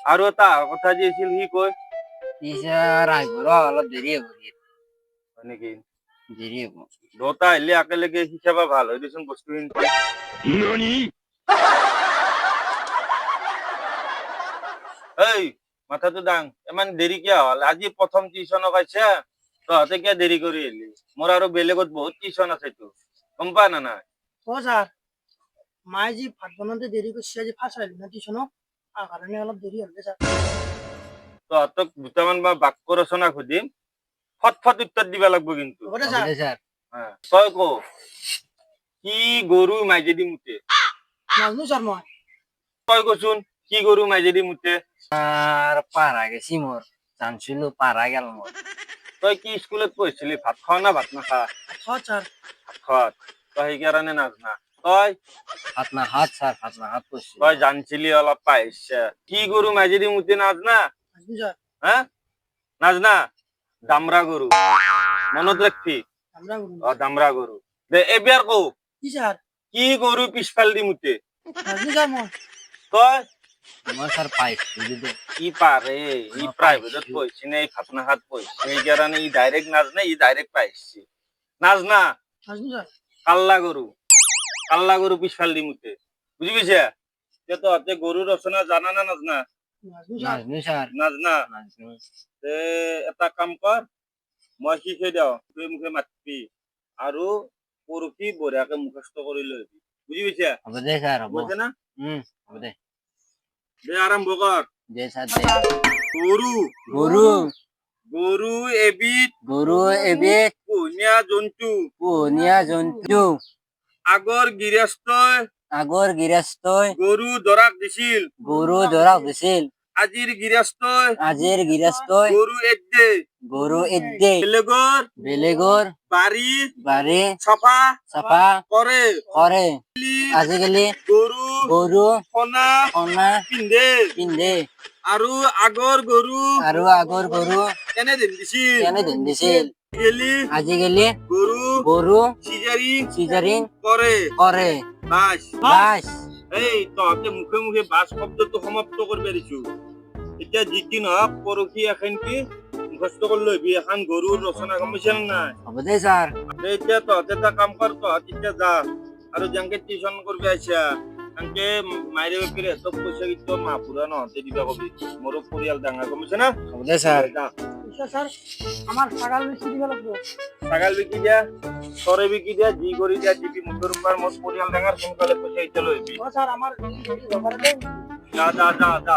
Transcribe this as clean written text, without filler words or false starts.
আৰু তাৰ কথা যে আছিল সি কৈ টিচাৰ আহিব ৰ অলপ দেৰি হ'ব হয় নেকি দেৰি হ'ব দুটা আহিলে একেলগে শিকাবা ভাল হয় দেচোন বস্তুখিনি এই মাথাটো দাং ইমান দেৰি কিয় হ'ল আজি প্ৰথম টিউচনক আহিছে তহঁতে কিয় দেৰি কৰি আহিলি মোৰ আৰু বেলেগত বহুত টিউচন আছেতো গম পা না নাই স্যার মায়ে যে ভাত বনাতে দেরি করছে যে ফার্স্ট আইল না টিউশনও আর কারণে অলপ দেরি হবে স্যার তহঁতক দুটামান বা বাক্য ৰচনা সুধিম ফট উত্তৰ দিবা লাগব কিন্তু ওটা স্যাৰ স্যাৰ তই ক কি গৰু মাইজেদি মুতে নাজনু স্যাৰ মই তই কচোন কি গৰু মাইজেদি মুতে আৰ পাৰা গেছি মোৰ জানছিলো পাৰা গেল মোৰ তই কি স্কুলত পঢ়িছিলি ভাত খাৱ না ভাত নাখা হ্যাঁ স্যাৰ ভাত খাৱাত তই সেইকাৰণে নাজনা তই হাত না হাত স্যাৰ হাত না হাত কৰছি তই জানছিলি অলপ পাইছে কি গৰু মাইজেদি মুতে নাজনা নাজনু স্যাৰ হা নাজনা দামৰা গৰু মনত ৰাখবি আমৰা দামৰা গৰু দে এবাৰ কও কি স্যাৰ কি গৰু পিছফাল দি মুতে নাজনু স্যাৰ মই তই মই স্যাৰ পাইছি যদি ই পাৰে ই প্ৰাইভেটত পঢ়িছে নে ভাত নাখাত পঢ়িছে সেইকাৰণে ই ডাইৰেক্ট নাজনে ই ডাইৰেক্ট পাইছে নাজনা নাজনু স্যাৰ কাল্লা গৰু পিছফাল দি মুতে বুজি পাইছা এতিয়া তহঁতে গৰু ৰচনা জানা না নাজনা নাজনু স্যাৰ নাজনু স্যাৰ নাজনা নাজনু তে এটা কাম কৰ মই শিকাই দিওঁ তই মুখে মাতিবি আৰু পৰহি বঢ়িয়াকে মুখস্থ কৰি লৈ আহিবি বুজি পাইছা হ'ব দে স্যাৰ হ'ব বুজিছা না হ'ব দে দে আৰম্ভ কৰ দে স্যাৰ দে গৰু গৰু গৰু এবিধ গৰু এবিধ পোহনীয়া জন্তু পোহনীয়া জন্তু আগৰ গৃহস্থই আগৰ গৃহস্থই গৰু দৰাক দিছিল গৰু ধৰা দিছিল আজিৰ গৃহস্থই আজিৰ গৃহস্থই গৰু এদে গৰু এদ্দে বেলেগৰ বেলেগৰ বাৰী বাৰী চাফা চাফা কৰে কৰে আজিকালি গৰু গৰু ফনা কণা পিন্ধে পিন্ধে আৰু আগৰ গৰু আৰু আগৰ গৰু কেনে দিছিল কেনে দিছিল গেলি আজিকালি গৰু গৰু চিজাৰিং কৰে কৰে বাস বাস এই তহঁতে মুখে মুখে বাস শব্দটো সমাপ্ত কৰিব পাৰিছো এতিয়া যি কি নহওক পৰহি এখানকি মুখস্থ কৰি লৈ আহিবি এখন গৰুৰ ৰচনা গম পাইছা নে নাই হ'ব দে স্যাৰ এতিয়া তহঁতে এটা কাম কৰ তহঁত এতিয়া যা আৰু যেনেকে টিউচন কৰিব আহিছা এনেকে মাইৰে বাপেৰে সিহঁতক পইচা কিন্তু মাপুৰা নহওঁতে দিবা কবি মোৰো পৰিয়াল ডাঙৰ গম পাইছা না হ'ব দে স্যাৰ যা স্যাৰ আমাৰ ছাগাল বেশি দিবা লাগবে ছাগাল বিকি দিয়া তৰে বিকি দিয়া যি কৰি দিয়া দিবি মুখৰ পৰা মোৰ পৰিয়াল ডাঙৰ সোনকালে পইচা এতিয়া লৈ আহিবি ও স্যাৰ আমাৰ যা যা যা যা